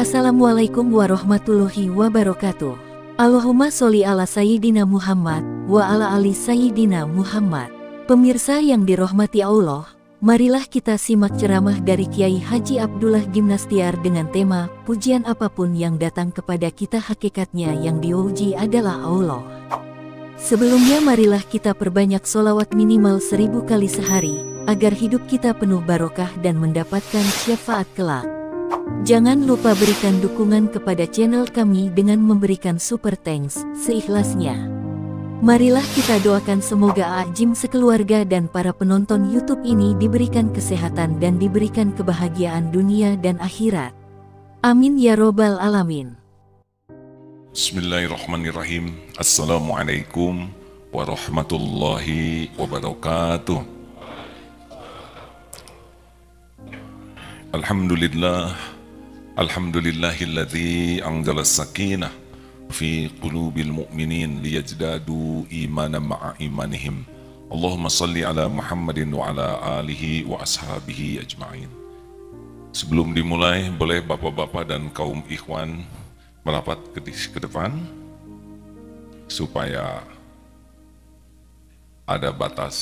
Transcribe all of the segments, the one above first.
Assalamualaikum warahmatullahi wabarakatuh. Allahumma sholli ala Sayyidina Muhammad wa ala ali Sayyidina Muhammad. Pemirsa yang dirahmati Allah, marilah kita simak ceramah dari Kiai Haji Abdullah Gimnastiar dengan tema pujian apapun yang datang kepada kita hakikatnya yang diuji adalah Allah. Sebelumnya marilah kita perbanyak sholawat minimal 1000 kali sehari, agar hidup kita penuh barokah dan mendapatkan syafaat kelak. Jangan lupa berikan dukungan kepada channel kami dengan memberikan super thanks seikhlasnya. Marilah kita doakan semoga Jim sekeluarga dan para penonton YouTube ini diberikan kesehatan dan diberikan kebahagiaan dunia dan akhirat. Amin ya robbal alamin. Bismillahirrahmanirrahim. Assalamualaikum warahmatullahi wabarakatuh. Alhamdulillahilladzi anzala sakinah fi qulubil mu'minin liyajdadu imanan ma'a imanihim. Allahumma salli ala Muhammadin wa ala alihi wa ashabihi ajma'in. Sebelum dimulai, boleh bapak-bapak dan kaum ikhwan merapat ke depan supaya ada batas.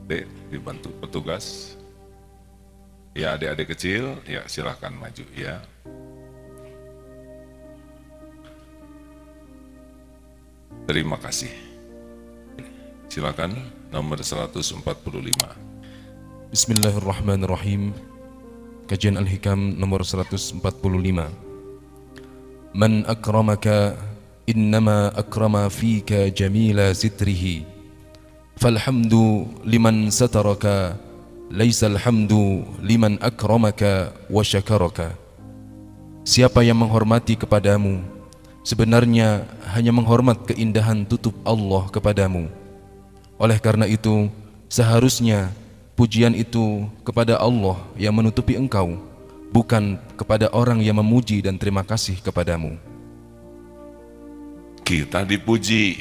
Dek, dibantu petugas. Ya, adik-adik kecil, ya silahkan maju ya. Terima kasih. Silakan nomor 145. Bismillahirrahmanirrahim. Kajian Al-Hikam nomor 145. Man akramaka innama akrama fika jamila sitrihi, falhamdu liman sataraka, laisal hamdu liman akramaka wa syakaraka. Siapa yang menghormati kepadamu, sebenarnya hanya menghormat keindahan tutup Allah kepadamu. Oleh karena itu, seharusnya pujian itu kepada Allah yang menutupi engkau, bukan kepada orang yang memuji dan terima kasih kepadamu. Kita dipuji,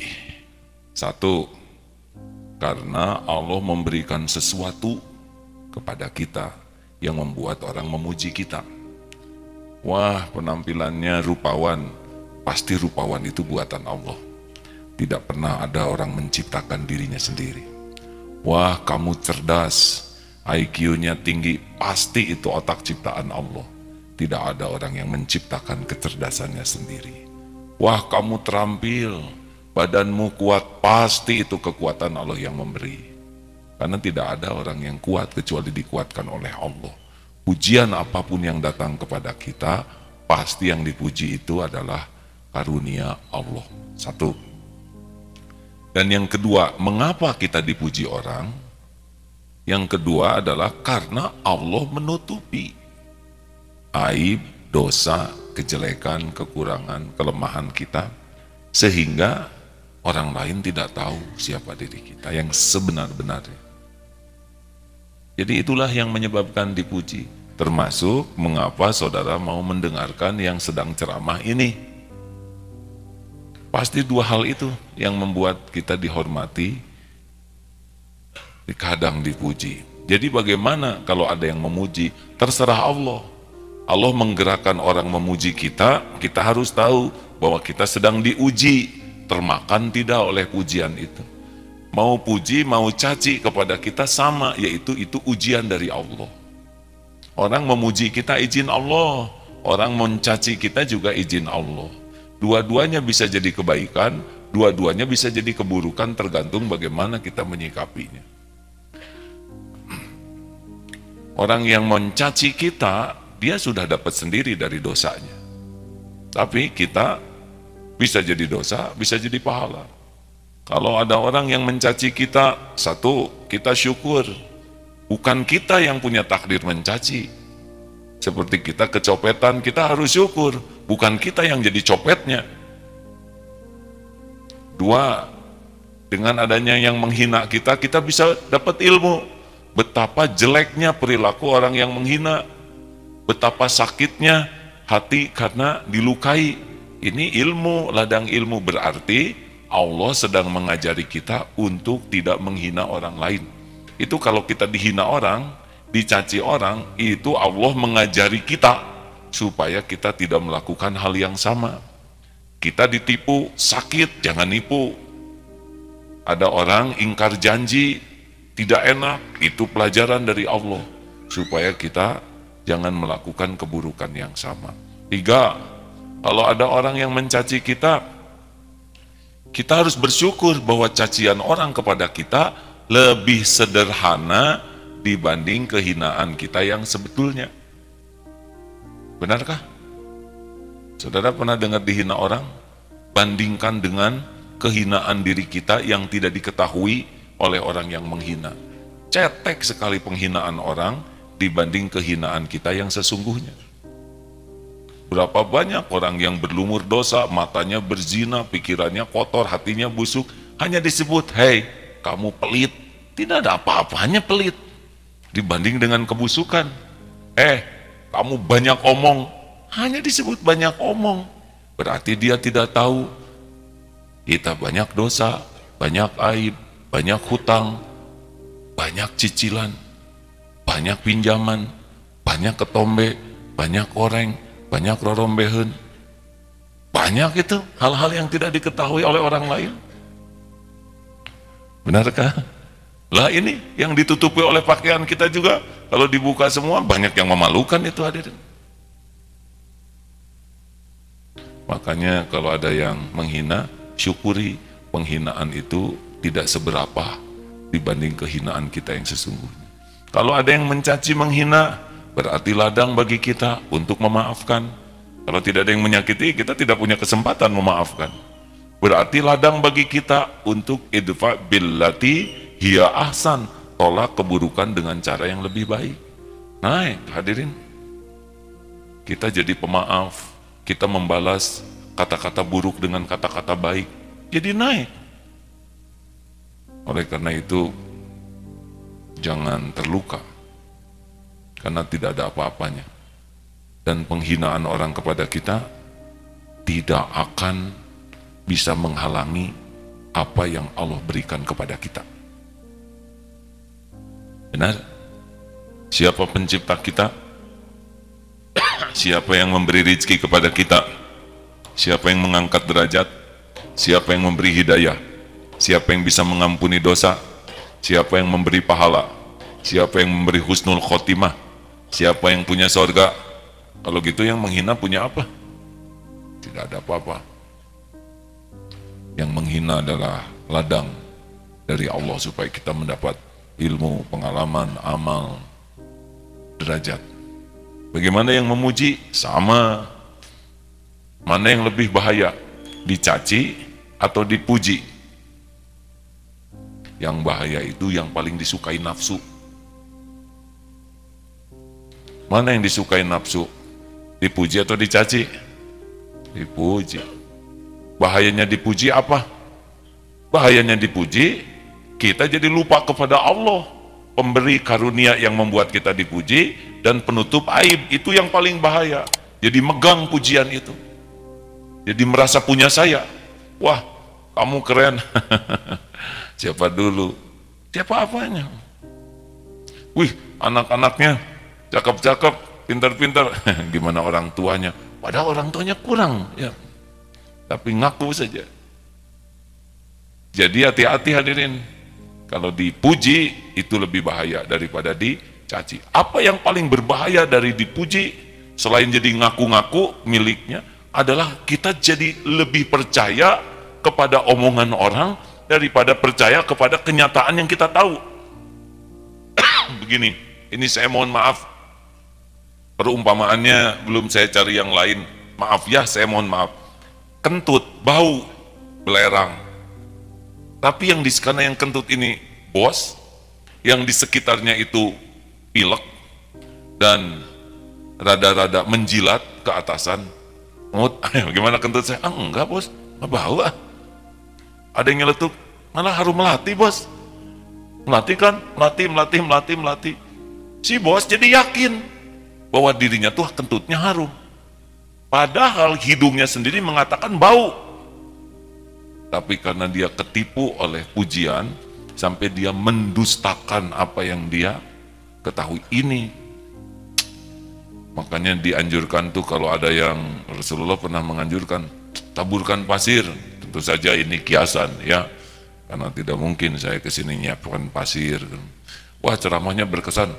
satu, karena Allah memberikan sesuatu kepada kita yang membuat orang memuji kita. Wah, penampilannya rupawan, pasti rupawan itu buatan Allah. Tidak pernah ada orang menciptakan dirinya sendiri. Wah, kamu cerdas, IQ-nya tinggi, pasti itu otak ciptaan Allah. Tidak ada orang yang menciptakan kecerdasannya sendiri. Wah, kamu terampil, badanmu kuat, pasti itu kekuatan Allah yang memberi. Karena tidak ada orang yang kuat kecuali dikuatkan oleh Allah. Pujian apapun yang datang kepada kita, pasti yang dipuji itu adalah karunia Allah. Satu. Dan yang kedua, mengapa kita dipuji orang? Yang kedua adalah karena Allah menutupi aib, dosa, kejelekan, kekurangan, kelemahan kita, sehingga orang lain tidak tahu siapa diri kita yang sebenar-benarnya. Jadi itulah yang menyebabkan dipuji, termasuk mengapa saudara mau mendengarkan yang sedang ceramah ini. Pasti dua hal itu yang membuat kita dihormati, kadang dipuji. Jadi bagaimana kalau ada yang memuji? Terserah Allah. Allah menggerakkan orang memuji kita, kita harus tahu bahwa kita sedang diuji, termakan tidak oleh pujian itu. Mau puji, mau caci kepada kita sama, yaitu itu ujian dari Allah. Orang memuji kita izin Allah, orang mencaci kita juga izin Allah. Dua-duanya bisa jadi kebaikan, dua-duanya bisa jadi keburukan, tergantung bagaimana kita menyikapinya. Orang yang mencaci kita, dia sudah dapat sendiri dari dosanya. Tapi kita bisa jadi dosa, bisa jadi pahala. Kalau ada orang yang mencaci kita, satu, kita syukur. Bukan kita yang punya takdir mencaci. Seperti kita kecopetan, kita harus syukur. Bukan kita yang jadi copetnya. Dua, dengan adanya yang menghina kita, kita bisa dapat ilmu. Betapa jeleknya perilaku orang yang menghina. Betapa sakitnya hati karena dilukai. Ini ilmu, ladang ilmu, berarti Allah sedang mengajari kita untuk tidak menghina orang lain. Itu kalau kita dihina orang, dicaci orang, itu Allah mengajari kita supaya kita tidak melakukan hal yang sama. Kita ditipu, sakit, jangan nipu. Ada orang ingkar janji, tidak enak, itu pelajaran dari Allah, supaya kita jangan melakukan keburukan yang sama. 3, kalau ada orang yang mencaci kita harus bersyukur bahwa cacian orang kepada kita lebih sederhana dibanding kehinaan kita yang sebetulnya. Benarkah? Saudara pernah dengar dihina orang? Bandingkan dengan kehinaan diri kita yang tidak diketahui oleh orang yang menghina. Cetek sekali penghinaan orang dibanding kehinaan kita yang sesungguhnya. Berapa banyak orang yang berlumur dosa, matanya berzina, pikirannya kotor, hatinya busuk, hanya disebut, hei, kamu pelit. Tidak ada apa-apanya pelit dibanding dengan kebusukan. Kamu banyak omong, hanya disebut banyak omong. Berarti dia tidak tahu kita banyak dosa, banyak aib, banyak hutang, banyak cicilan, banyak pinjaman, banyak ketombe, banyak koreng, banyak rorombehen. Banyak itu hal-hal yang tidak diketahui oleh orang lain. Benarkah? Lah ini yang ditutupi oleh pakaian kita juga, kalau dibuka semua banyak yang memalukan itu hadirin. Makanya kalau ada yang menghina, syukuri penghinaan itu tidak seberapa dibanding kehinaan kita yang sesungguhnya. Kalau ada yang mencaci menghina, berarti ladang bagi kita untuk memaafkan. Kalau tidak ada yang menyakiti, kita tidak punya kesempatan memaafkan. Berarti ladang bagi kita untuk idfa billati hiya ahsan, tolak keburukan dengan cara yang lebih baik. Naik hadirin, kita jadi pemaaf, kita membalas kata-kata buruk dengan kata-kata baik, jadi naik. Oleh karena itu, jangan terluka, karena tidak ada apa-apanya. Dan penghinaan orang kepada kita tidak akan bisa menghalangi apa yang Allah berikan kepada kita. Benar? Siapa pencipta kita? Siapa yang memberi rezeki kepada kita? Siapa yang mengangkat derajat? Siapa yang memberi hidayah? Siapa yang bisa mengampuni dosa? Siapa yang memberi pahala? Siapa yang memberi husnul khotimah? Siapa yang punya sorga? Kalau gitu yang menghina punya apa? Tidak ada apa-apa. Yang menghina adalah ladang dari Allah supaya kita mendapat ilmu, pengalaman, amal, derajat. Bagaimana yang memuji? Sama. Mana yang lebih bahaya? Dicaci atau dipuji? Yang bahaya itu yang paling disukai nafsu. Mana yang disukai nafsu? Dipuji atau dicaci? Dipuji. Bahayanya dipuji apa? Bahayanya dipuji, kita jadi lupa kepada Allah, pemberi karunia yang membuat kita dipuji, dan penutup aib. Itu yang paling bahaya. Jadi megang pujian itu, jadi merasa punya saya. Wah, kamu keren. Siapa dulu? Siapa apanya? Wih, anak-anaknya cakep-cakep, pintar-pintar. Gimana orang tuanya? Padahal orang tuanya kurang, ya. Tapi ngaku saja. Jadi hati-hati hadirin. Kalau dipuji itu lebih bahaya daripada dicaci. Apa yang paling berbahaya dari dipuji selain jadi ngaku-ngaku miliknya adalah kita jadi lebih percaya kepada omongan orang daripada percaya kepada kenyataan yang kita tahu. Begini, ini saya mohon maaf, perumpamaannya belum saya cari yang lain. Maaf ya, saya mohon maaf. Kentut, bau, belerang. Tapi yang di sana yang kentut ini bos, yang di sekitarnya itu pilek dan rada-rada menjilat ke atasan. Gimana kentut saya? Enggak bos, nggak bau ah. Ada yang nyeletuk, malah harum melati bos. Melati kan, melati. Si bos jadi yakin bahwa dirinya tuh kentutnya harum. Padahal hidungnya sendiri mengatakan bau. Tapi karena dia ketipu oleh pujian, sampai dia mendustakan apa yang dia ketahui. Ini Makanya dianjurkan tuh kalau ada yang Rasulullah pernah menganjurkan, taburkan pasir. Tentu saja ini kiasan ya, karena tidak mungkin saya kesini nyiapkan pasir. Wah, ceramahnya berkesan.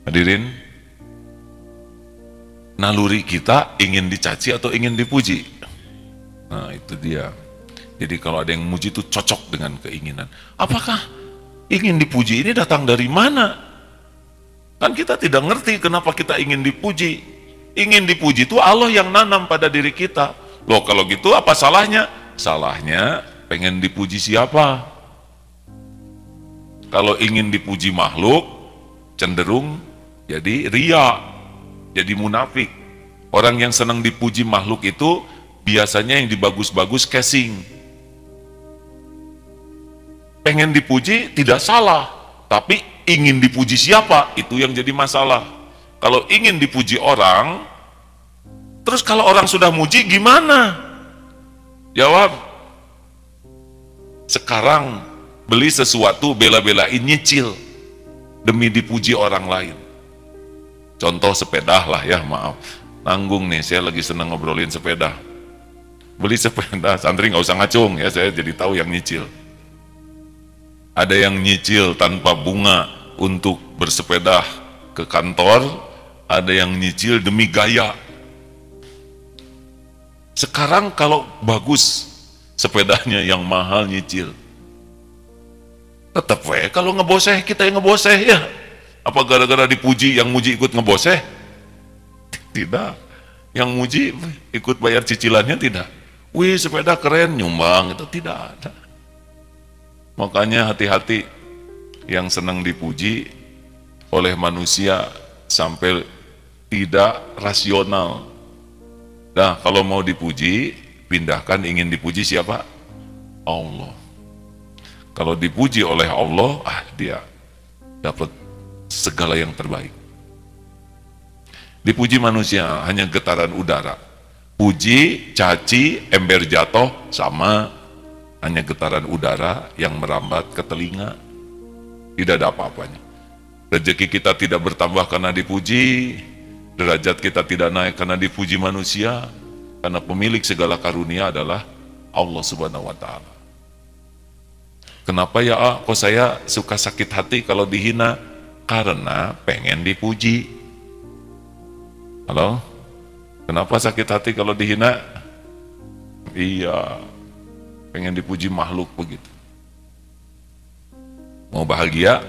Hadirin, naluri kita ingin dicaci atau ingin dipuji? Nah, itu dia. Jadi kalau ada yang muji itu cocok dengan keinginan. Apakah ingin dipuji ini datang dari mana? Kan kita tidak ngerti kenapa kita ingin dipuji. Ingin dipuji itu Allah yang nanam pada diri kita. Loh, kalau gitu apa salahnya? Salahnya pengen dipuji siapa? Kalau ingin dipuji makhluk, cenderung jadi ria, jadi munafik. Orang yang senang dipuji makhluk itu biasanya yang dibagus-bagus casing. Pengen dipuji tidak salah, tapi ingin dipuji siapa, itu yang jadi masalah. Kalau ingin dipuji orang, terus kalau orang sudah muji gimana? Jawab, sekarang beli sesuatu bela-belain nyicil demi dipuji orang lain. Contoh sepeda lah ya, maaf, nanggung nih, saya lagi senang ngobrolin sepeda. Beli sepeda, santri nggak usah ngacung ya, saya jadi tahu yang nyicil. Ada yang nyicil tanpa bunga untuk bersepeda ke kantor, ada yang nyicil demi gaya. Sekarang kalau bagus sepedanya yang mahal nyicil, tetap kalau ngeboseh kita yang ngeboseh ya. Apa gara-gara dipuji yang muji ikut ngeboseh? Tidak. Yang muji ikut bayar cicilannya tidak. Wih, sepeda keren, nyumbang, itu tidak ada. Makanya hati-hati yang senang dipuji oleh manusia sampai tidak rasional. Nah, kalau mau dipuji, pindahkan ingin dipuji siapa? Allah. Kalau dipuji oleh Allah, dia dapat segala yang terbaik. Dipuji manusia hanya getaran udara. Puji, caci, ember jatuh sama, hanya getaran udara yang merambat ke telinga. Tidak ada apa-apanya. Rezeki kita tidak bertambah karena dipuji, derajat kita tidak naik karena dipuji manusia, karena pemilik segala karunia adalah Allah Subhanahu wa Ta'ala. Kenapa ya kok saya suka sakit hati kalau dihina? Karena pengen dipuji. Halo? Kenapa sakit hati kalau dihina? Iya, pengen dipuji makhluk begitu. Mau bahagia?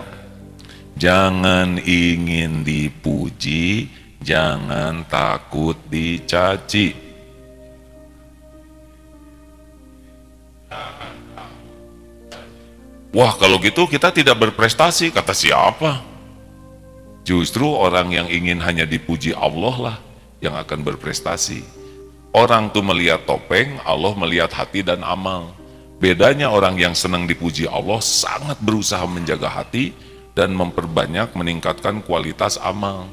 Jangan ingin dipuji, jangan takut dicaci. Wah, kalau gitu kita tidak berprestasi, kata siapa? Justru orang yang ingin hanya dipuji Allah lah yang akan berprestasi. Orang tuh melihat topeng, Allah melihat hati dan amal. Bedanya orang yang senang dipuji Allah sangat berusaha menjaga hati dan memperbanyak meningkatkan kualitas amal.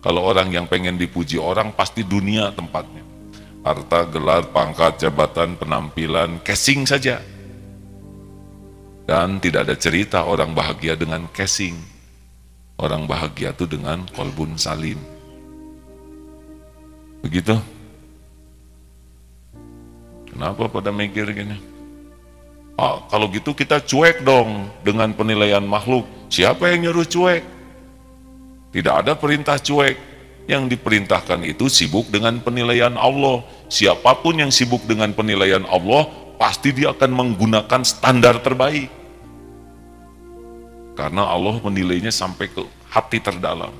Kalau orang yang pengen dipuji orang pasti dunia tempatnya. Harta, gelar, pangkat, jabatan, penampilan, casing saja. Dan tidak ada cerita orang bahagia dengan casing. Orang bahagia itu dengan qalbun salim. Begitu? Kenapa pada mikir gini? Kalau gitu kita cuek dong dengan penilaian makhluk. Siapa yang nyuruh cuek? Tidak ada perintah cuek. Yang diperintahkan itu sibuk dengan penilaian Allah. Siapapun yang sibuk dengan penilaian Allah, pasti dia akan menggunakan standar terbaik. Karena Allah menilainya sampai ke hati terdalam.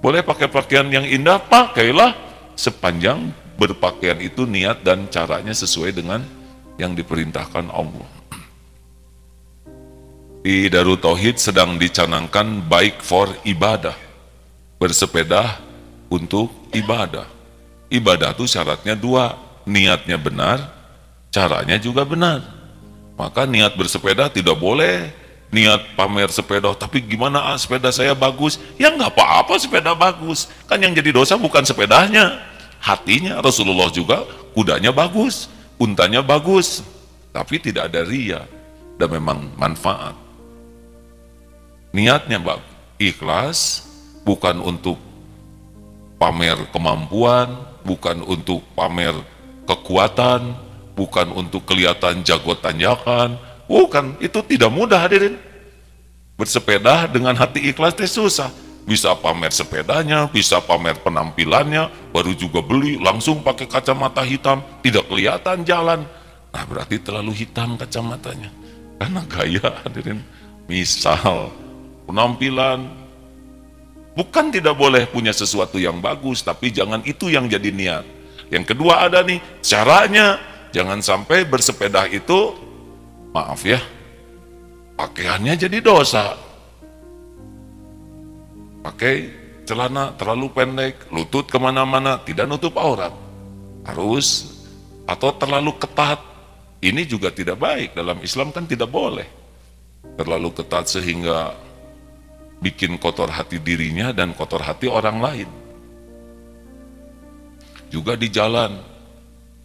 Boleh pakai pakaian yang indah, pakailah sepanjang berpakaian itu niat dan caranya sesuai dengan yang diperintahkan Allah. Di Darut Tauhid sedang dicanangkan bike for ibadah, bersepeda untuk ibadah. Ibadah itu syaratnya dua, niatnya benar, caranya juga benar. Maka niat bersepeda tidak boleh niat pamer sepeda, tapi gimana sepeda saya bagus? Ya nggak apa-apa sepeda bagus, kan yang jadi dosa bukan sepedanya, hatinya. Rasulullah juga kudanya bagus, untanya bagus, tapi tidak ada ria dan memang manfaat. Niatnya bagus, ikhlas, bukan untuk pamer kemampuan, bukan untuk pamer kekuatan, bukan untuk kelihatan jago tanjakan, bukan, itu tidak mudah hadirin. Bersepeda dengan hati ikhlas itu susah. Bisa pamer sepedanya, bisa pamer penampilannya, baru juga beli, langsung pakai kacamata hitam, tidak kelihatan jalan. Nah berarti terlalu hitam kacamatanya. Karena gaya hadirin. Misal, penampilan, bukan tidak boleh punya sesuatu yang bagus, tapi jangan itu yang jadi niat. Yang kedua ada nih, caranya, jangan sampai bersepeda itu, maaf ya, pakaiannya jadi dosa. Pakai celana terlalu pendek, lutut kemana-mana, tidak nutup aurat. Harus, atau terlalu ketat. Ini juga tidak baik, dalam Islam kan tidak boleh. Terlalu ketat sehingga bikin kotor hati dirinya dan kotor hati orang lain. Juga di jalan,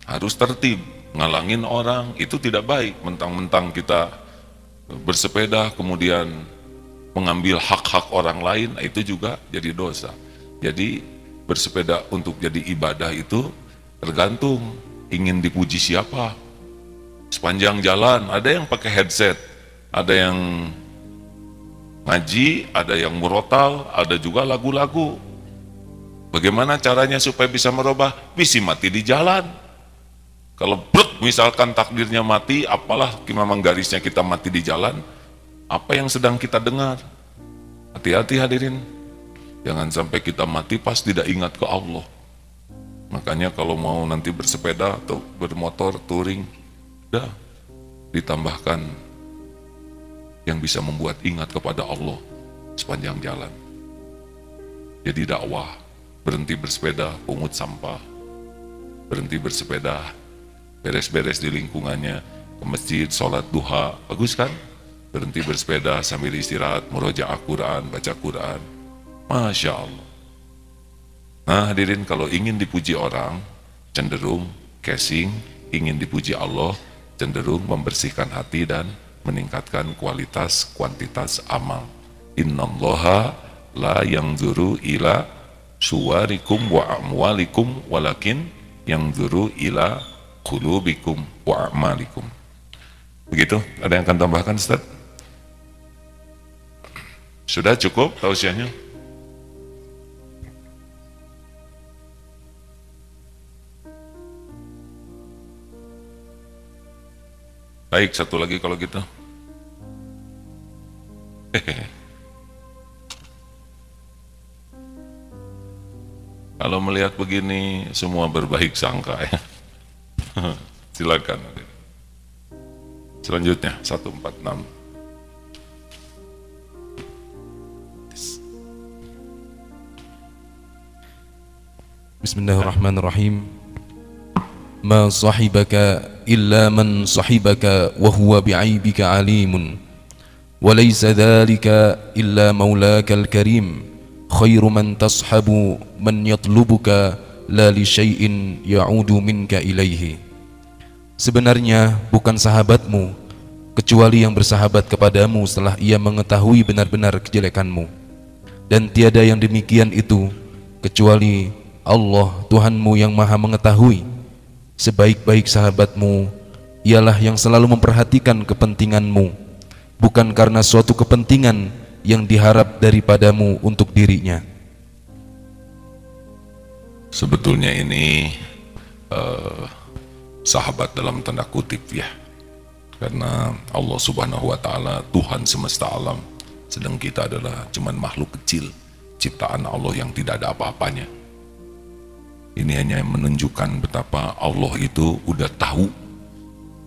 harus tertib, ngalangin orang, itu tidak baik. Mentang-mentang kita bersepeda, kemudian mengambil hak-hak orang lain, itu juga jadi dosa. Jadi bersepeda untuk jadi ibadah itu tergantung ingin dipuji siapa. Sepanjang jalan ada yang pakai headset, ada yang ngaji, ada yang murotal, ada juga lagu-lagu. Bagaimana caranya supaya bisa merubah? Bisa mati di jalan. Kalau brek misalkan takdirnya mati, apalah memang garisnya kita mati di jalan, apa yang sedang kita dengar? Hati-hati hadirin, jangan sampai kita mati pas tidak ingat ke Allah. Makanya kalau mau nanti bersepeda atau bermotor touring, udah ditambahkan yang bisa membuat ingat kepada Allah sepanjang jalan. Jadi dakwah, berhenti bersepeda, pungut sampah, berhenti bersepeda, beres-beres di lingkungannya, ke masjid, sholat duha, bagus kan? Berhenti bersepeda sambil istirahat, murojaah Quran, baca Quran, Masya Allah. Nah hadirin, kalau ingin dipuji orang, cenderung casing, ingin dipuji Allah, cenderung membersihkan hati dan meningkatkan kualitas kuantitas amal. Innallaha la yanzuru ila suwarikum wa amwalikum walakin yanzuru ila qulubikum wa amalikum. Begitu, ada yang akan tambahkan Ustaz? Sudah cukup tausiahnya? Baik, satu lagi kalau gitu. Kalau melihat begini, semua berbaik sangka ya. Silakan. Selanjutnya, 146. Bismillahirrahmanirrahim. Ma sahibaka illa man sahibaka wa huwa bi'aibika alimun wa laysa dhalika illa maulaka al-karim khairu man tashabu man yatlubuka la li syai'in ya'udu minka ilaihi. Sebenarnya bukan sahabatmu kecuali yang bersahabat kepadamu setelah ia mengetahui benar-benar kejelekanmu, dan tiada yang demikian itu kecuali Allah Tuhanmu yang maha mengetahui. Sebaik-baik sahabatmu ialah yang selalu memperhatikan kepentinganmu, bukan karena suatu kepentingan yang diharap daripadamu untuk dirinya. Sebetulnya ini sahabat dalam tanda kutip ya, karena Allah Subhanahu wa Ta'ala Tuhan semesta alam, sedang kita adalah cuman makhluk kecil ciptaan Allah yang tidak ada apa-apanya. Ini hanya menunjukkan betapa Allah itu udah tahu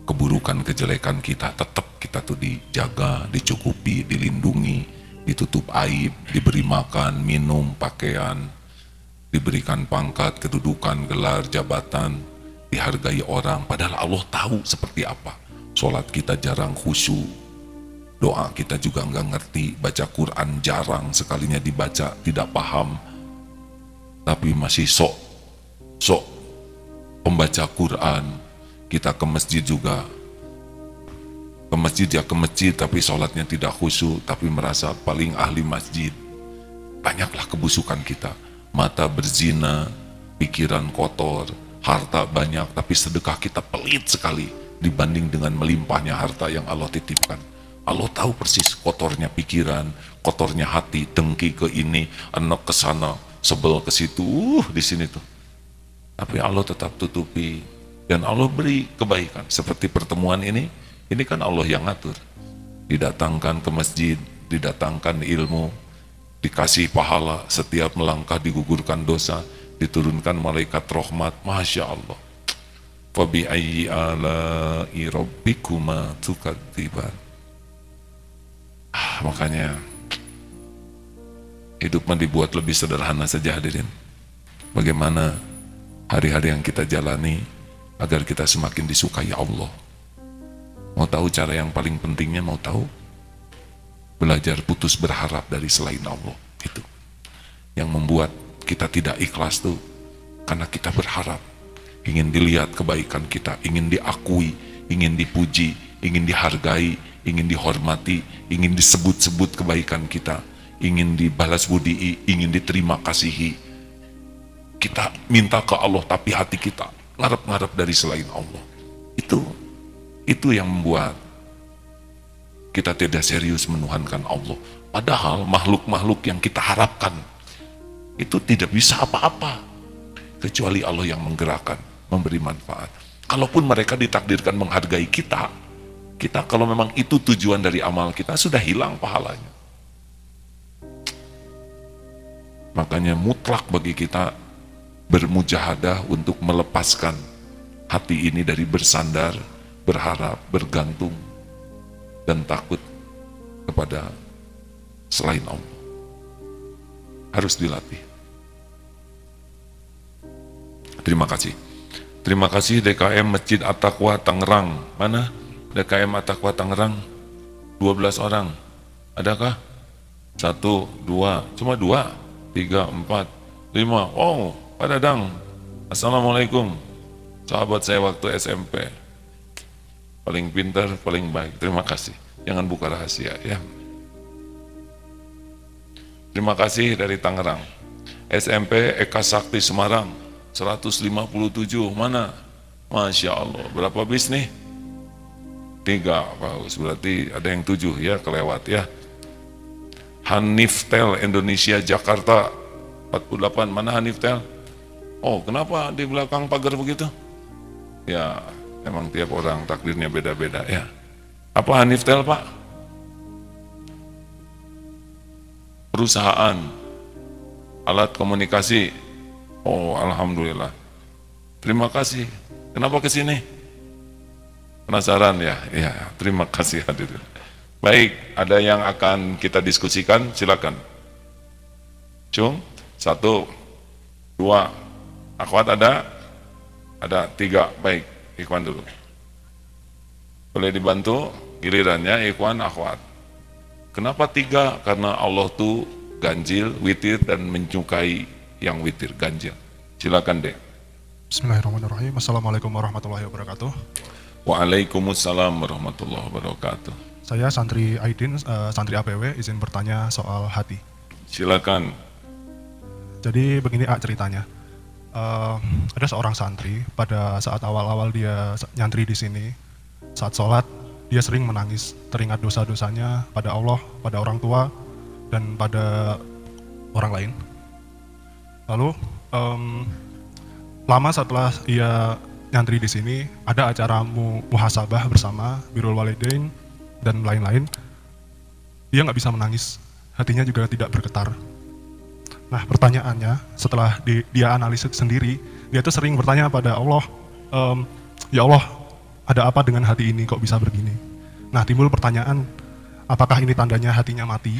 keburukan kejelekan kita, tetap kita tuh dijaga, dicukupi, dilindungi, ditutup aib, diberi makan, minum, pakaian, diberikan pangkat, kedudukan, gelar, jabatan, dihargai orang, padahal Allah tahu seperti apa. Sholat kita jarang khusyuk, doa kita juga nggak ngerti, baca Quran jarang, sekalinya dibaca tidak paham, tapi masih sok pembaca Quran. Kita ke masjid juga, ke masjid ya ke masjid, tapi sholatnya tidak khusyuk, tapi merasa paling ahli masjid. banyaklah kebusukan kita. Mata berzina, pikiran kotor, harta banyak, tapi sedekah kita pelit sekali dibanding dengan melimpahnya harta yang Allah titipkan. Allah tahu persis kotornya pikiran, kotornya hati, dengki ke ini, enak ke sana, sebel ke situ, di sini tuh. Tapi Allah tetap tutupi, dan Allah beri kebaikan. Seperti pertemuan ini kan Allah yang ngatur. Didatangkan ke masjid, didatangkan ilmu, dikasih pahala, setiap melangkah digugurkan dosa, diturunkan malaikat rahmat. Masya Allah. Fabi ayyi ala'i rabbikuma tukadziban. Makanya hidup dibuat lebih sederhana saja, hadirin. Bagaimana hari-hari yang kita jalani agar kita semakin disukai Allah. Mau tahu cara yang paling pentingnya? Mau tahu? Belajar putus berharap dari selain Allah. Itu yang membuat kita tidak ikhlas tuh, karena kita berharap ingin dilihat kebaikan kita, ingin diakui, ingin dipuji, ingin dihargai, ingin dihormati, ingin disebut-sebut kebaikan kita, ingin dibalas budi, ingin diterima kasihi. Kita minta ke Allah, tapi hati kita ngarep-ngarep dari selain Allah. Itu yang membuat kita tidak serius menuhankan Allah. Padahal makhluk-makhluk yang kita harapkan itu tidak bisa apa-apa kecuali Allah yang menggerakkan, memberi manfaat. Kalaupun mereka ditakdirkan menghargai kita kalau memang itu tujuan dari amal kita, sudah hilang pahalanya. Makanya mutlak bagi kita bermujahadah untuk melepaskan hati ini dari bersandar, berharap, bergantung, dan takut kepada selain Allah. Harus dilatih. Terima kasih. Terima kasih DKM Masjid At-Taqwa Tangerang. Mana DKM At-Taqwa Tangerang? 12 orang. Adakah? 1, 2, cuma 2, 3, 4, 5. Oh, Pak Dadang. Assalamualaikum. Sahabat saya waktu SMP. Paling pintar, paling baik. Terima kasih. Jangan buka rahasia ya. Terima kasih dari Tangerang. SMP Eka Sakti Semarang 157. Mana? Masya Allah. Berapa bis nih? 3, bagus. Berarti ada yang 7 ya, kelewat ya. Haniftel Indonesia Jakarta 48. Mana Haniftel? Oh, kenapa di belakang pagar begitu? Ya, emang tiap orang takdirnya beda-beda ya. Apa Haniftel, Pak? Perusahaan alat komunikasi. Oh, alhamdulillah. Terima kasih. Kenapa ke sini? Penasaran ya? Ya, terima kasih hadirin. Baik, ada yang akan kita diskusikan, silakan. Cung, 1, 2. Akhwat ada? Ada 3. Baik, Ikhwan dulu. Boleh dibantu gilirannya Ikhwan, akhwat. Kenapa 3? Karena Allah tuh ganjil, witir, dan menyukai yang witir, ganjil. Silakan deh. Bismillahirrahmanirrahim. Assalamualaikum warahmatullahi wabarakatuh. Waalaikumsalam warahmatullahi wabarakatuh. Saya santri Aidin, santri APW, izin bertanya soal hati. Silakan. Jadi begini ceritanya. Ada seorang santri pada saat awal-awal dia nyantri di sini, saat sholat dia sering menangis, teringat dosa-dosanya pada Allah, pada orang tua, dan pada orang lain. Lalu lama setelah ia nyantri di sini, ada acara muhasabah bersama Birrul Walidain dan lain-lain. Dia nggak bisa menangis, hatinya juga tidak bergetar. Nah, pertanyaannya setelah dia analisis sendiri, dia tuh sering bertanya pada Allah, ya Allah, ada apa dengan hati ini kok bisa begini? Nah, timbul pertanyaan, apakah ini tandanya hatinya mati,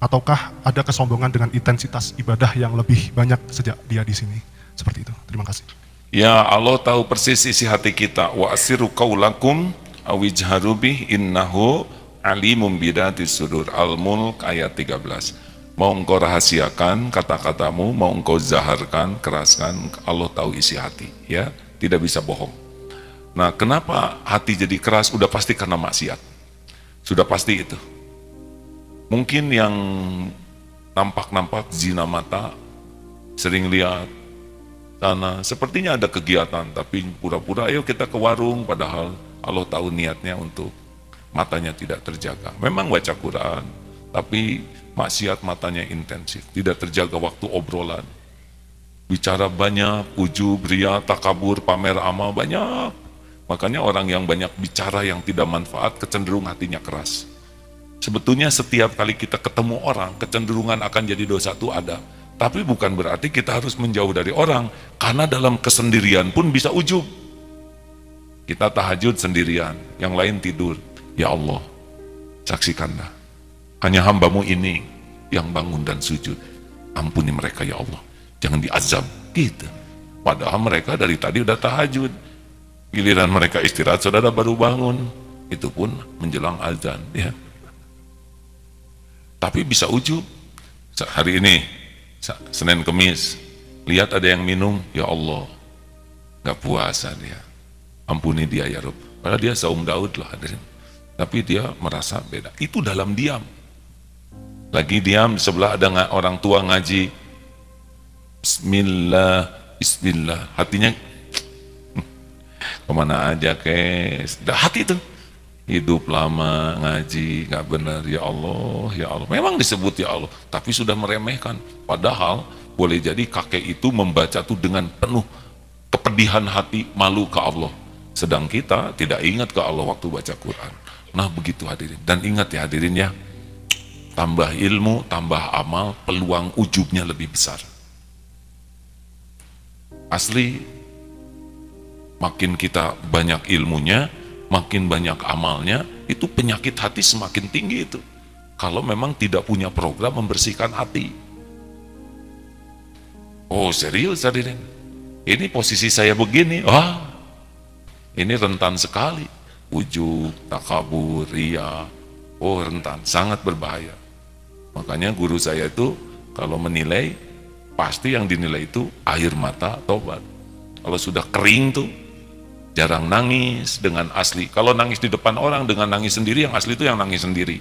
ataukah ada kesombongan dengan intensitas ibadah yang lebih banyak sejak dia di sini? Seperti itu. Terima kasih. Ya, Allah tahu persis isi hati kita. Wa asiru qaulakum awijharu bih innahu alimum bidatis sudur. Al-Mulk ayat 13. Mau engkau rahasiakan kata-katamu, mau engkau zaharkan, keraskan, Allah tahu isi hati, ya, tidak bisa bohong. Nah, kenapa hati jadi keras? Udah pasti karena maksiat. Sudah pasti itu. Mungkin yang nampak-nampak zina mata, sering lihat sana, sepertinya ada kegiatan, tapi pura-pura ayo kita ke warung, padahal Allah tahu niatnya untuk matanya tidak terjaga. Memang baca Quran, tapi maksiat matanya intensif, tidak terjaga waktu obrolan. Bicara banyak, ujub, ria, takabur, pamer amal banyak. Makanya orang yang banyak bicara yang tidak manfaat, kecenderung hatinya keras. Sebetulnya setiap kali kita ketemu orang, kecenderungan akan jadi dosa itu ada. Tapi bukan berarti kita harus menjauh dari orang, karena dalam kesendirian pun bisa ujub. Kita tahajud sendirian, yang lain tidur. Ya Allah, saksikanlah, hanya hambamu ini yang bangun dan sujud. Ampuni mereka ya Allah, jangan diazab gitu. Padahal mereka dari tadi udah tahajud. Giliran mereka istirahat, saudara baru bangun. Itu pun menjelang azan ya. Tapi bisa ujub. Hari ini Senin Kemis, lihat ada yang minum, ya Allah, gak puasa dia, ampuni dia ya Rabb. Padahal dia saum Daud lah hadirin, tapi dia merasa beda. Itu dalam diam. Lagi diam, sebelah ada orang tua ngaji, Bismillah, Bismillah, hatinya kemana aja hati itu. Hidup lama ngaji gak benar, ya Allah, ya Allah. Memang disebut ya Allah, tapi sudah meremehkan. Padahal boleh jadi kakek itu membaca tuh dengan penuh kepedihan hati, malu ke Allah. Sedang kita tidak ingat ke Allah waktu baca Quran. Nah begitu hadirin. Dan ingat ya hadirin ya, tambah ilmu, tambah amal, peluang ujubnya lebih besar. Asli, makin kita banyak ilmunya, makin banyak amalnya, itu penyakit hati semakin tinggi itu. Kalau memang tidak punya program membersihkan hati. Oh serius hadirin, ini posisi saya begini, wah ini rentan sekali. Ujub, takabur, ria, oh rentan, sangat berbahaya. Makanya guru saya itu kalau menilai, pasti yang dinilai itu air mata tobat. Kalau sudah kering tuh, jarang nangis dengan asli. Kalau nangis di depan orang dengan nangis sendiri, yang asli itu yang nangis sendiri.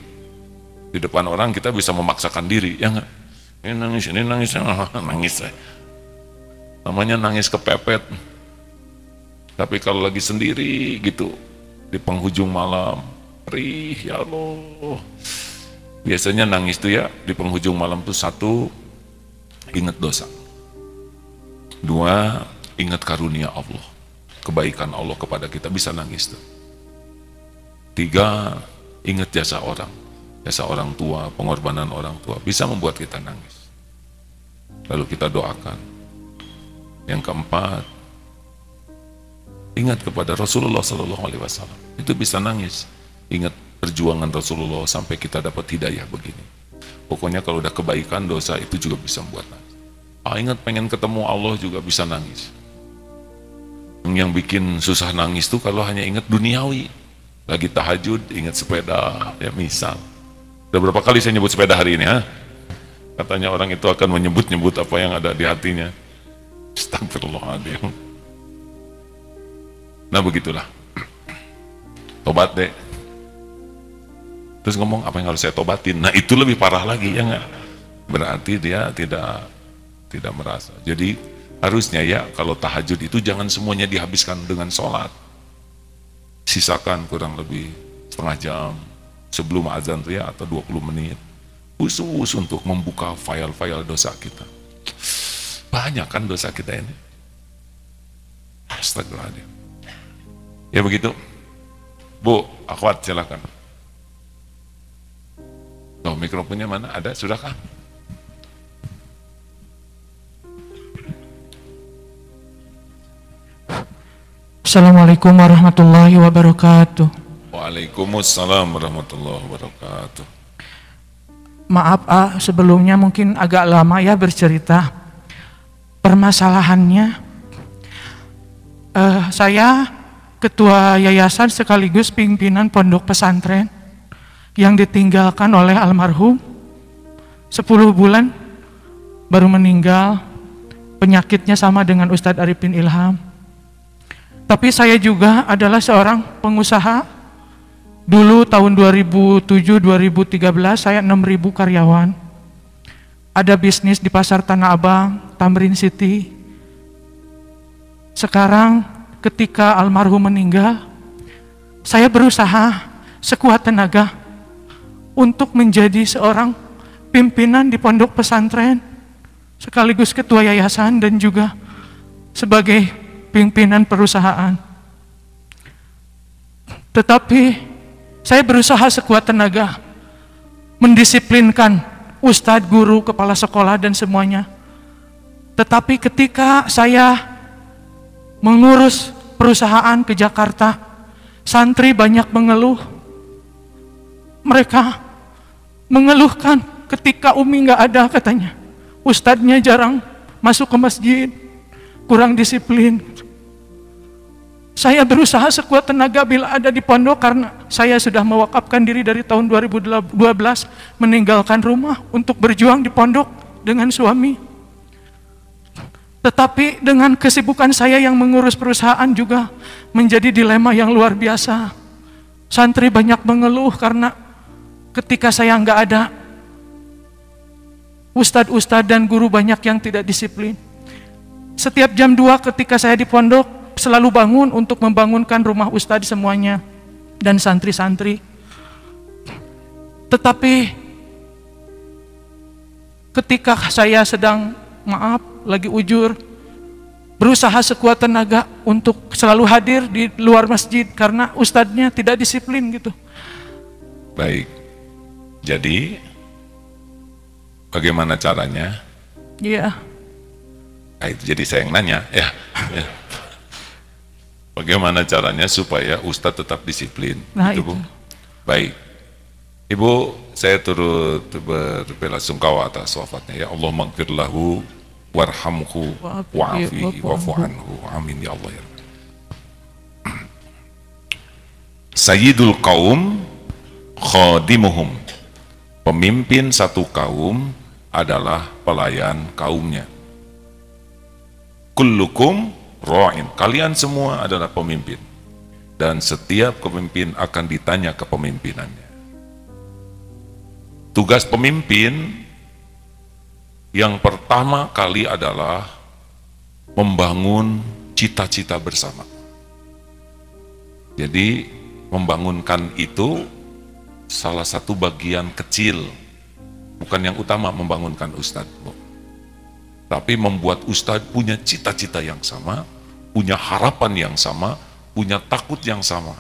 Di depan orang kita bisa memaksakan diri, ya enggak? Ini nangis, nangis. Namanya nangis kepepet. Tapi kalau lagi sendiri gitu, di penghujung malam, perih, ya Allah. Biasanya nangis tuh ya, di penghujung malam tuh satu, ingat dosa. Dua, ingat karunia Allah. Kebaikan Allah kepada kita, bisa nangis tuh. Tiga, ingat jasa orang tua, pengorbanan orang tua, bisa membuat kita nangis. Lalu kita doakan. Yang keempat, ingat kepada Rasulullah SAW, itu bisa nangis. Ingat perjuangan Rasulullah sampai kita dapat hidayah begini. Pokoknya kalau udah kebaikan, dosa itu juga bisa membuat nangis. Ingat pengen ketemu Allah juga bisa nangis. Yang bikin susah nangis tuh kalau hanya ingat duniawi. Lagi tahajud, ingat sepeda, ya misal. Udah berapa kali saya nyebut sepeda hari ini, ha? Katanya orang itu akan menyebut-nyebut apa yang ada di hatinya. Astagfirullahaladzim. Nah begitulah. Tobat deh. Terus ngomong apa yang harus saya tobatin. Nah itu lebih parah lagi, ya nggak? Berarti dia tidak merasa. Jadi harusnya ya, kalau tahajud itu jangan semuanya dihabiskan dengan sholat. Sisakan kurang lebih setengah jam sebelum azan tuh ya, atau 20 menit. Khusus untuk membuka file-file dosa kita. Banyak kan dosa kita ini. Astagfirullahaladzim. Ya begitu. Bu, akhwat silakan. Oh, mikrofonnya mana? Ada? Sudahkah? Assalamualaikum warahmatullahi wabarakatuh. Waalaikumsalam warahmatullahi wabarakatuh. Maaf sebelumnya mungkin agak lama ya bercerita. Permasalahannya, saya ketua yayasan sekaligus pimpinan pondok pesantren yang ditinggalkan oleh almarhum 10 bulan baru meninggal. Penyakitnya sama dengan Ustadz Arifin Ilham. Tapi saya juga adalah seorang pengusaha. Dulu tahun 2007-2013 saya 6.000 karyawan. ada bisnis di Pasar Tanah Abang, Tamrin City. Sekarang ketika almarhum meninggal, saya berusaha sekuat tenaga untuk menjadi seorang pimpinan di pondok pesantren, sekaligus ketua yayasan dan juga sebagai pimpinan perusahaan. Tetapi saya berusaha sekuat tenaga mendisiplinkan ustadz, guru, kepala sekolah dan semuanya. Tetapi ketika saya mengurus perusahaan ke Jakarta, santri banyak mengeluh. Mereka mengeluhkan ketika Umi nggak ada katanya. Ustadznya jarang masuk ke masjid, kurang disiplin. Saya berusaha sekuat tenaga bila ada di pondok karena saya sudah mewakafkan diri dari tahun 2012 meninggalkan rumah untuk berjuang di pondok dengan suami. Tetapi dengan kesibukan saya yang mengurus perusahaan juga menjadi dilema yang luar biasa. Santri banyak mengeluh karena ketika saya nggak ada, ustadz dan guru banyak yang tidak disiplin. Setiap jam 2 ketika saya di pondok, selalu bangun untuk membangunkan rumah ustadz semuanya dan santri-santri. Tetapi ketika saya sedang lagi ujur, berusaha sekuat tenaga untuk selalu hadir di luar masjid karena ustadznya tidak disiplin gitu. Baik, jadi bagaimana caranya? Iya. Nah, itu jadi saya yang nanya ya. Bagaimana caranya supaya ustadz tetap disiplin? Nah, Bu. Baik, Ibu, saya turut berbelasungkawa atas wafatnya. Ya Allah, maghfir lahu warhamhu wa'afihi wa'fu anhu. Amin ya Allah ya Rabbi. Sayyidul qaum khadimuhum. Pemimpin satu kaum adalah pelayan kaumnya. Kullukum ra'in. Kalian semua adalah pemimpin. Dan setiap pemimpin akan ditanya kepemimpinannya. Tugas pemimpin yang pertama kali adalah membangun cita-cita bersama. Jadi membangunkan itu salah satu bagian kecil, bukan yang utama membangunkan ustadz. Tapi membuat ustadz punya cita-cita yang sama, punya harapan yang sama, punya takut yang sama,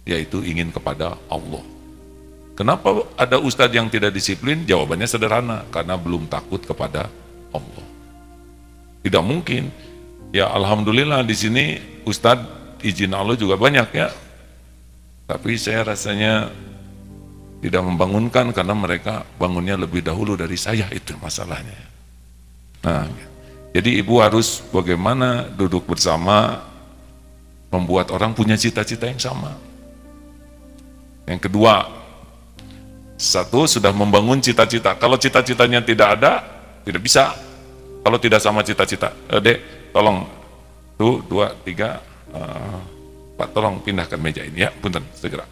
yaitu ingin kepada Allah. Kenapa ada ustadz yang tidak disiplin? Jawabannya sederhana, karena belum takut kepada Allah. Tidak mungkin. Ya alhamdulillah di sini ustadz izin Allah juga banyak ya. Tapi saya rasanya tidak membangunkan karena mereka bangunnya lebih dahulu dari saya, itu masalahnya. Nah, jadi ibu harus bagaimana duduk bersama membuat orang punya cita-cita yang sama. Yang kedua, satu, sudah membangun cita-cita. Kalau cita-citanya tidak ada, tidak bisa. Kalau tidak sama cita-cita, Dek, tolong, tuh, 2, 3, 4, tolong pindahkan meja ini ya, punten, segera.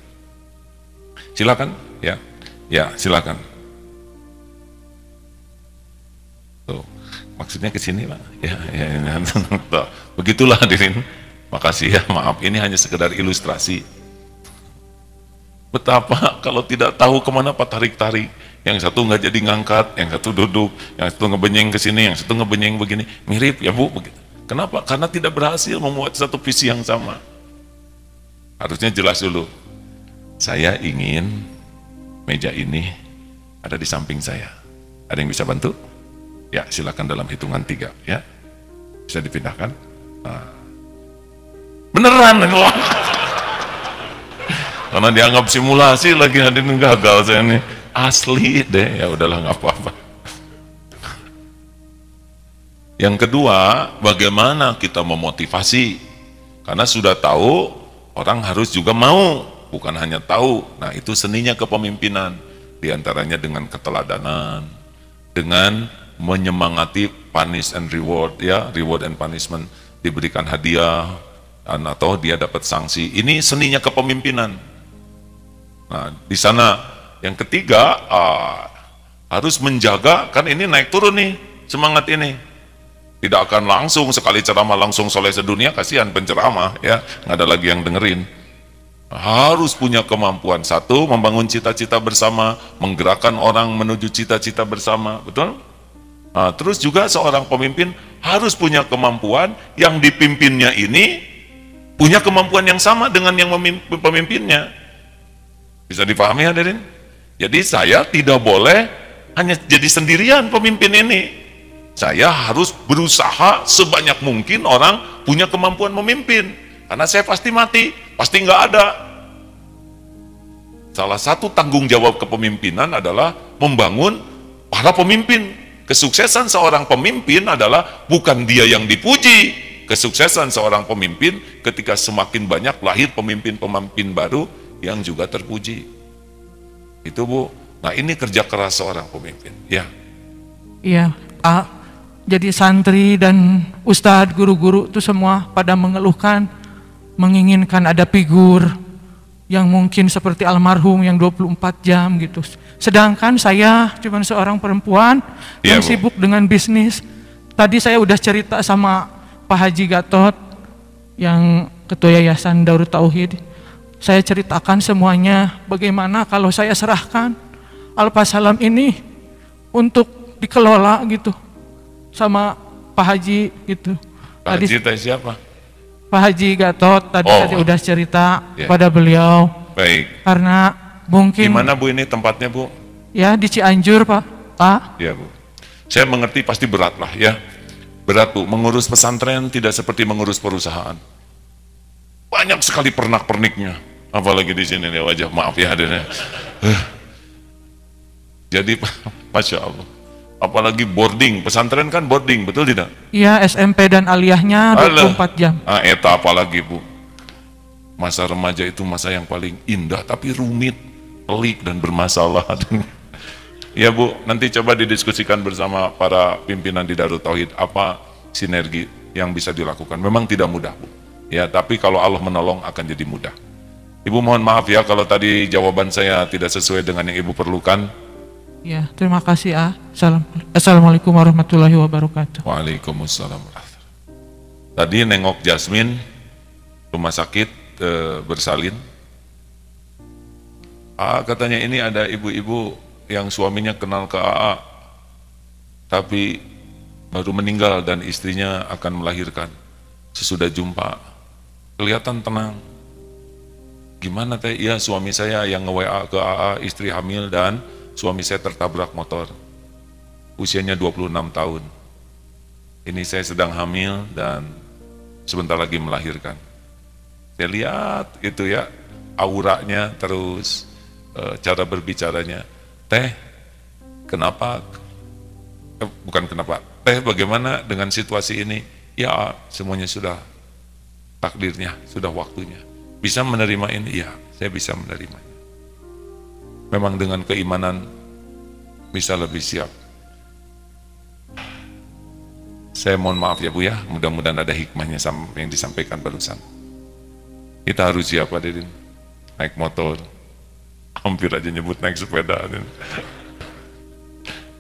Silakan, ya, silakan. Tuh, maksudnya ke sini Pak. Ya, begitulah hadirin. Makasih ya, maaf, ini hanya sekedar ilustrasi. Betapa kalau tidak tahu kemana Pak tarik-tarik, yang satu nggak jadi ngangkat, yang satu duduk, yang satu ngebenyeng ke sini, yang satu ngebenyeng begini, mirip ya Bu. Begitu. Kenapa? Karena tidak berhasil membuat satu visi yang sama. Harusnya jelas dulu. Saya ingin meja ini ada di samping saya. Ada yang bisa bantu? Ya, silakan dalam hitungan 3 ya. Bisa dipindahkan. Nah. Beneran loh. Karena dianggap simulasi lagi, hadirin gagal saya ini. Asli deh, ya udahlah nggak apa-apa. Yang kedua, bagaimana kita memotivasi? Karena sudah tahu, orang harus juga mau, bukan hanya tahu. Nah, itu seninya kepemimpinan. Di antaranya dengan keteladanan, dengan menyemangati punish and reward, ya, reward and punishment, diberikan hadiah, atau dia dapat sanksi. Ini seninya kepemimpinan. Nah, di sana yang ketiga harus menjaga, kan ini naik turun nih semangat ini. Tidak akan langsung sekali ceramah langsung soleh sedunia, kasihan penceramah ya, nggak ada lagi yang dengerin. Harus punya kemampuan, satu, membangun cita-cita bersama, menggerakkan orang menuju cita-cita bersama, betul? Nah, terus juga seorang pemimpin harus punya kemampuan yang dipimpinnya ini punya kemampuan yang sama dengan yang pemimpinnya. Bisa dipahami hadirin? Jadi saya tidak boleh hanya jadi sendirian pemimpin ini. Saya harus berusaha sebanyak mungkin orang punya kemampuan memimpin. Karena saya pasti mati, pasti nggak ada. Salah satu tanggung jawab kepemimpinan adalah membangun para pemimpin. Kesuksesan seorang pemimpin adalah bukan dia yang dipuji. Kesuksesan seorang pemimpin ketika semakin banyak lahir pemimpin-pemimpin baru yang juga terpuji. Itu Bu. Nah ini kerja keras seorang pemimpin. Ya. Iya, Pak. Jadi santri dan ustadz, guru-guru itu semua pada mengeluhkan, menginginkan ada figur yang mungkin seperti almarhum yang 24 jam gitu. Sedangkan saya cuma seorang perempuan yang sibuk dengan bisnis. Tadi saya udah cerita sama Pak Haji Gatot yang Ketua Yayasan Darut Tauhid. Saya ceritakan semuanya bagaimana kalau saya serahkan Al-Fasalam ini untuk dikelola gitu sama Pak Haji gitu. Pak Haji tadi siapa? Pak Haji Gatot tadi saya udah cerita pada beliau. Baik. Karena mungkin. Di mana Bu ini tempatnya Bu? Ya di Cianjur Pak. Ya Bu. Saya mengerti pasti berat lah ya. Berat Bu. Mengurus pesantren tidak seperti mengurus perusahaan. Banyak sekali pernak-perniknya. Apalagi di sini nih wajah, maaf ya hadirnya. Jadi Masya Allah. Apalagi boarding, pesantren kan boarding, betul tidak? Iya, SMP dan aliyahnya 24 jam. Eta apalagi Bu. Masa remaja itu masa yang paling indah, tapi rumit, pelik, dan bermasalah. Ya Bu, nanti coba didiskusikan bersama para pimpinan di Darut Tauhid, apa sinergi yang bisa dilakukan. Memang tidak mudah Bu. Ya, tapi kalau Allah menolong akan jadi mudah. Ibu mohon maaf ya kalau tadi jawaban saya tidak sesuai dengan yang Ibu perlukan. Ya, terima kasih. Assalamualaikum warahmatullahi wabarakatuh. Waalaikumsalam. Tadi nengok Jasmine, rumah sakit bersalin. Katanya ini ada ibu-ibu yang suaminya kenal ke AA, tapi baru meninggal dan istrinya akan melahirkan. Sesudah jumpa, kelihatan tenang. Gimana teh? Iya, suami saya yang nge-WA ke AA, istri hamil dan suami saya tertabrak motor, usianya 26 tahun. Ini saya sedang hamil dan sebentar lagi melahirkan. Saya lihat itu ya, auranya terus, cara berbicaranya. Teh, kenapa? Bukan kenapa. Teh, bagaimana dengan situasi ini? Ya, semuanya sudah takdirnya, sudah waktunya. Bisa menerima ini? Ya, saya bisa menerimanya. Memang dengan keimanan bisa lebih siap. Saya mohon maaf ya Bu ya, mudah-mudahan ada hikmahnya yang disampaikan barusan. Kita harus siap hadirin. Naik motor, hampir aja nyebut naik sepeda.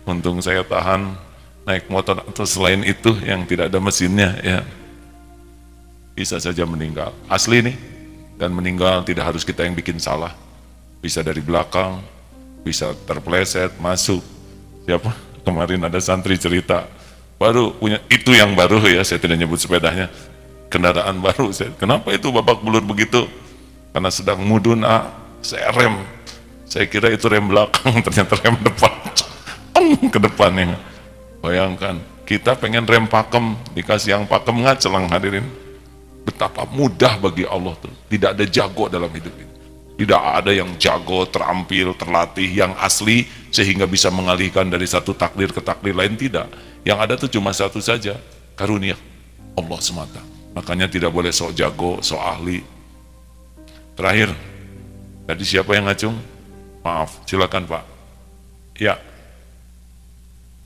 Untung saya tahan naik motor, atau selain itu yang tidak ada mesinnya ya, bisa saja meninggal. Asli nih, dan meninggal tidak harus kita yang bikin salah. Bisa dari belakang, bisa terpleset, masuk. Siapa? Kemarin ada santri cerita, baru punya, itu yang baru ya, saya tidak nyebut sepedanya, kendaraan baru. Kenapa itu babak belur begitu? Karena sedang mudun, saya rem. Saya kira itu rem belakang, ternyata rem depan. Ke depannya. Bayangkan, kita pengen rem pakem, dikasih yang pakem ngacelang hadirin. Betapa mudah bagi Allah tuh, tidak ada jago dalam hidup ini. Tidak ada yang jago, terampil, terlatih, yang asli sehingga bisa mengalihkan dari satu takdir ke takdir lain, tidak. Yang ada tuh cuma satu saja, karunia Allah semata. Makanya tidak boleh sok jago, sok ahli. Terakhir, tadi siapa yang ngacung? Maaf, silakan Pak. Ya,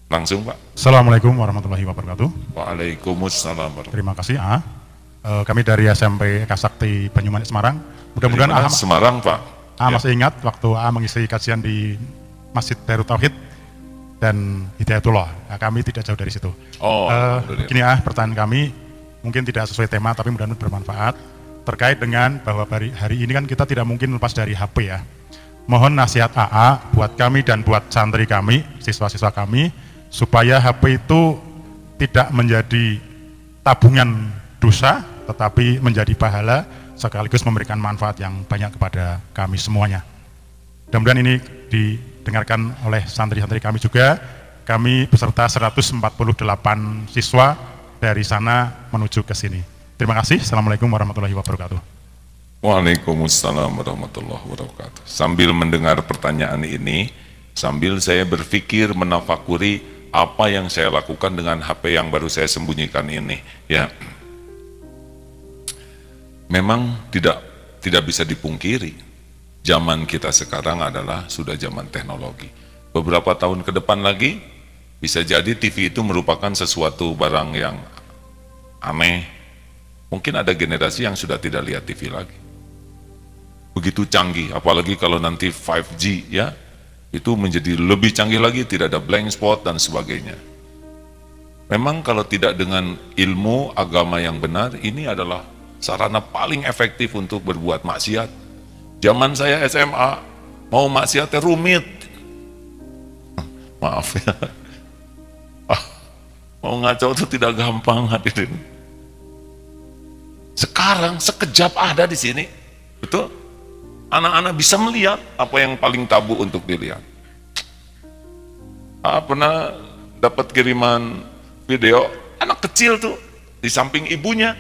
langsung Pak. Assalamualaikum warahmatullahi wabarakatuh. Waalaikumsalam warahmatullahi wabarakatuh. Terima kasih kami dari SMP Kasakti Banyumanik Semarang. Mudah-mudahan Semarang Pak. Masih ingat waktu mengisi kajian di Masjid Darut Tauhid. dan Hidayatullah. Nah, kami tidak jauh dari situ. Oh, Begini pertanyaan kami, mungkin tidak sesuai tema tapi mudah-mudahan bermanfaat. Terkait dengan bahwa hari ini kan kita tidak mungkin lepas dari HP ya. Mohon nasihat AA buat kami dan buat santri kami, siswa-siswa kami, supaya HP itu tidak menjadi tabungan dosa, tetapi menjadi pahala sekaligus memberikan manfaat yang banyak kepada kami semuanya. Mudah-mudahan ini didengarkan oleh santri-santri kami juga. Kami beserta 148 siswa dari sana menuju ke sini. Terima kasih. Assalamualaikum warahmatullahi wabarakatuh. Waalaikumsalam warahmatullahi wabarakatuh. Sambil mendengar pertanyaan ini, sambil saya berpikir menafakuri apa yang saya lakukan dengan HP yang baru saya sembunyikan ini. Ya, memang tidak bisa dipungkiri, zaman kita sekarang adalah sudah zaman teknologi. Beberapa tahun ke depan lagi, bisa jadi TV itu merupakan sesuatu barang yang aneh. Mungkin ada generasi yang sudah tidak lihat TV lagi. Begitu canggih, apalagi kalau nanti 5G ya, itu menjadi lebih canggih lagi, tidak ada blank spot dan sebagainya. Memang kalau tidak dengan ilmu agama yang benar, ini adalah sarana paling efektif untuk berbuat maksiat. Zaman saya SMA, mau maksiatnya rumit. Maaf ya. Mau ngaco itu tidak gampang, hadirin. Sekarang sekejap ada di sini, betul? Anak-anak bisa melihat apa yang paling tabu untuk dilihat. Pernah dapat kiriman video anak kecil tuh di samping ibunya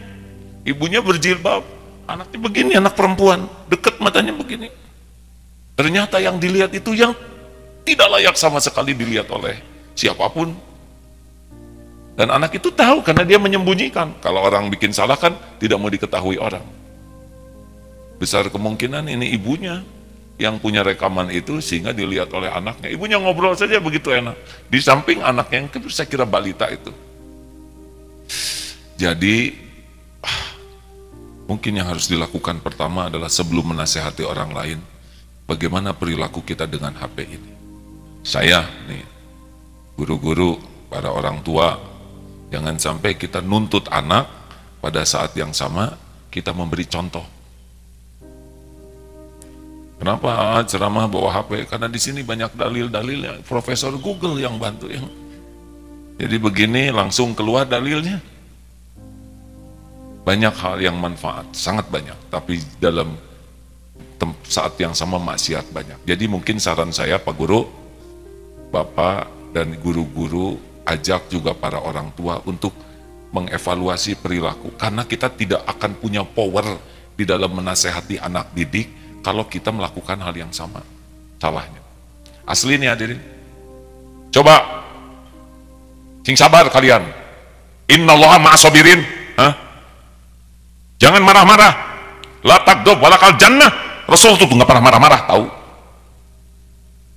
berjilbab, anaknya begini, anak perempuan, deket matanya begini. Ternyata yang dilihat itu yang tidak layak sama sekali dilihat oleh siapapun. Dan anak itu tahu karena dia menyembunyikan. Kalau orang bikin salah kan tidak mau diketahui orang. Besar kemungkinan ini ibunya yang punya rekaman itu sehingga dilihat oleh anaknya. Ibunya ngobrol saja begitu enak. Di samping anaknya yang saya kira balita itu. Jadi mungkin yang harus dilakukan pertama adalah sebelum menasehati orang lain, bagaimana perilaku kita dengan HP ini. Saya nih, guru-guru, para orang tua, jangan sampai kita nuntut anak pada saat yang sama kita memberi contoh. Kenapa ceramah bawa HP? Karena di sini banyak dalil-dalilnya. Profesor Google yang bantu ya. Jadi begini langsung keluar dalilnya. Banyak hal yang manfaat, sangat banyak. Tapi dalam saat yang sama maksiat banyak. Jadi mungkin saran saya Pak Guru, Bapak dan guru-guru, ajak juga para orang tua untuk mengevaluasi perilaku. Karena kita tidak akan punya power di dalam menasehati anak didik kalau kita melakukan hal yang sama, salahnya. Asli nih hadirin. Coba, sing sabar kalian. Innallaha ma'asobirin. Jangan marah-marah. La takdob walakal jannah. Rasul tuh nggak pernah marah-marah, tahu?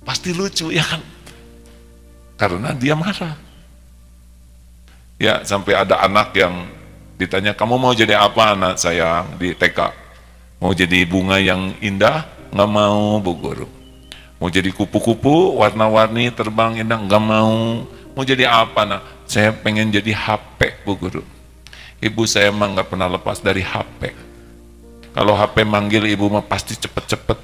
Pasti lucu ya kan? Karena dia marah. Ya, sampai ada anak yang ditanya, kamu mau jadi apa anak sayang di TK? Mau jadi bunga yang indah? Nggak mau, Bu Guru. Mau jadi kupu-kupu warna-warni terbang indah? Nggak mau. Mau jadi apa nak? Saya pengen jadi HP, Bu Guru. Ibu saya emang nggak pernah lepas dari HP. Kalau HP manggil ibu mah pasti cepet-cepet.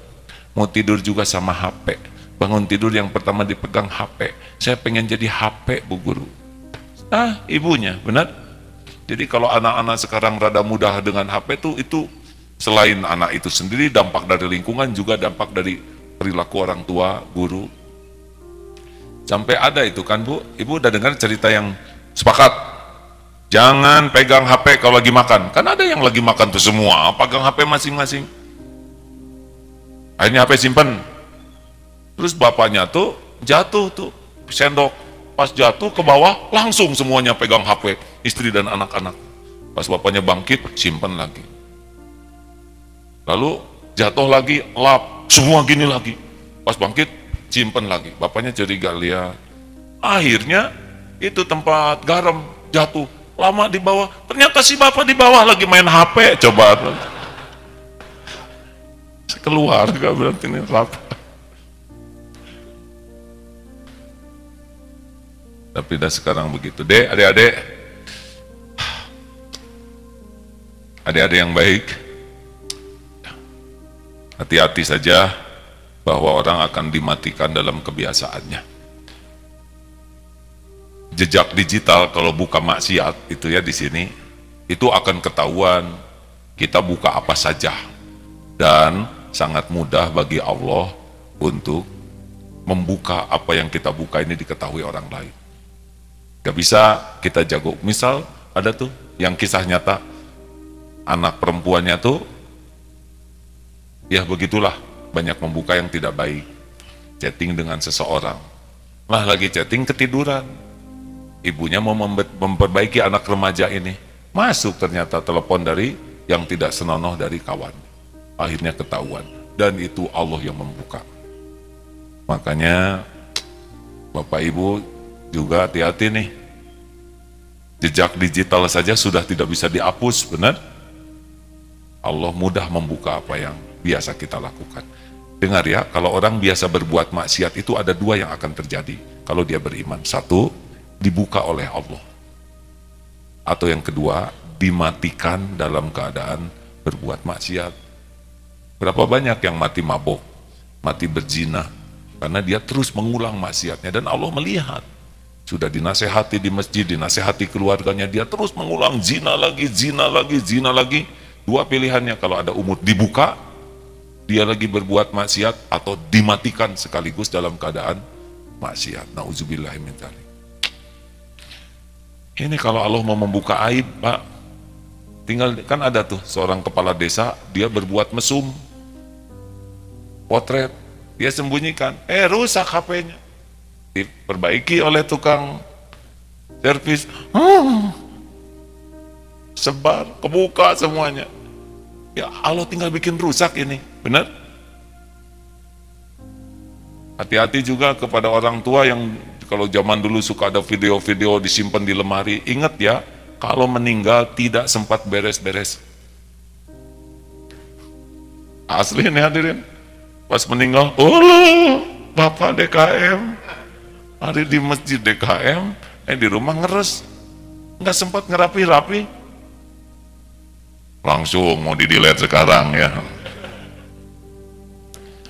Mau tidur juga sama HP. Bangun tidur yang pertama dipegang HP. Saya pengen jadi HP, Bu Guru. Ibunya, benar? Jadi kalau anak-anak sekarang rada mudah dengan HP itu selain anak itu sendiri, dampak dari lingkungan, juga dampak dari perilaku orang tua, guru. Sampai ada itu kan Bu, Ibu udah dengar cerita yang sepakat, jangan pegang HP kalau lagi makan. Kan ada yang lagi makan tuh semua, pegang HP masing-masing. Akhirnya HP simpen. Terus bapaknya tuh jatuh tuh, sendok. Pas jatuh ke bawah, langsung semuanya pegang HP, istri dan anak-anak. Pas bapaknya bangkit, simpen lagi. Lalu jatuh lagi, lap, semua gini lagi. Pas bangkit, simpen lagi. Bapaknya curiga lihat. Akhirnya itu tempat garam jatuh, lama di bawah. Ternyata si bapak di bawah lagi main HP. Coba keluarga berarti ini rata. Tapi dah sekarang begitu. Dek, adik-adik. Adik-adik yang baik. Hati-hati saja bahwa orang akan dimatikan dalam kebiasaannya. Jejak digital kalau buka maksiat itu ya di sini, itu akan ketahuan kita buka apa saja. Dan sangat mudah bagi Allah untuk membuka apa yang kita buka ini diketahui orang lain. Gak bisa kita jago. Misal ada tuh yang kisah nyata, anak perempuannya tuh ya begitulah, banyak membuka yang tidak baik, chatting dengan seseorang, lah lagi chatting ketiduran, ibunya mau memperbaiki anak remaja ini, masuk ternyata telepon dari yang tidak senonoh dari kawan, akhirnya ketahuan, dan itu Allah yang membuka. Makanya Bapak Ibu juga hati-hati nih, jejak digital saja sudah tidak bisa dihapus, benar? Allah mudah membuka apa yang biasa kita lakukan. Dengar ya, kalau orang biasa berbuat maksiat itu ada dua yang akan terjadi kalau dia beriman. Satu, dibuka oleh Allah. Atau yang kedua, dimatikan dalam keadaan berbuat maksiat. Berapa banyak yang mati mabok, mati berzina, karena dia terus mengulang maksiatnya, dan Allah melihat. Sudah dinasehati di masjid, dinasehati keluarganya, dia terus mengulang zina lagi, zina lagi, zina lagi. Dua pilihannya, kalau ada umur dibuka, dia lagi berbuat maksiat, atau dimatikan sekaligus dalam keadaan maksiat. Nauzubillahi min dzalik. Ini kalau Allah mau membuka aib, Pak, tinggal kan ada tuh seorang kepala desa, dia berbuat mesum, potret, dia sembunyikan, rusak HP-nya, diperbaiki oleh tukang servis, sebar, kebuka semuanya. Ya Allah tinggal bikin rusak ini, benar? Hati-hati juga kepada orang tua yang kalau zaman dulu suka ada video-video disimpan di lemari. Ingat ya, kalau meninggal tidak sempat beres-beres. Asli nih hadirin, pas meninggal, oh Bapak DKM, hari di masjid DKM, di rumah ngeres, nggak sempat ngerapi-rapi. Langsung mau di-delete sekarang ya.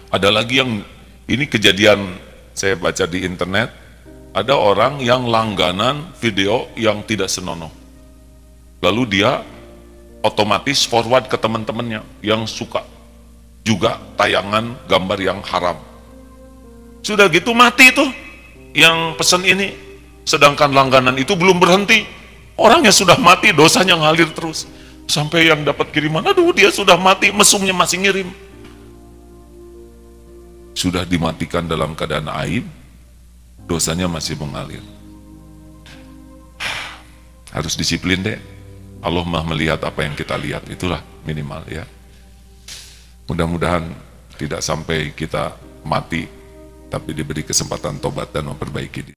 Ada lagi yang ini kejadian saya baca di internet, ada orang yang langganan video yang tidak senonoh, lalu dia otomatis forward ke teman-temannya yang suka juga tayangan gambar yang haram. Sudah gitu mati tuh yang pesen ini, sedangkan langganan itu belum berhenti, orangnya sudah mati, dosanya ngalir terus. Sampai yang dapat kiriman, aduh dia sudah mati, mesumnya masih ngirim. Sudah dimatikan dalam keadaan aib, dosanya masih mengalir. Harus disiplin deh. Allah mah melihat apa yang kita lihat, itulah minimal ya. Mudah-mudahan tidak sampai kita mati, tapi diberi kesempatan tobat dan memperbaiki diri.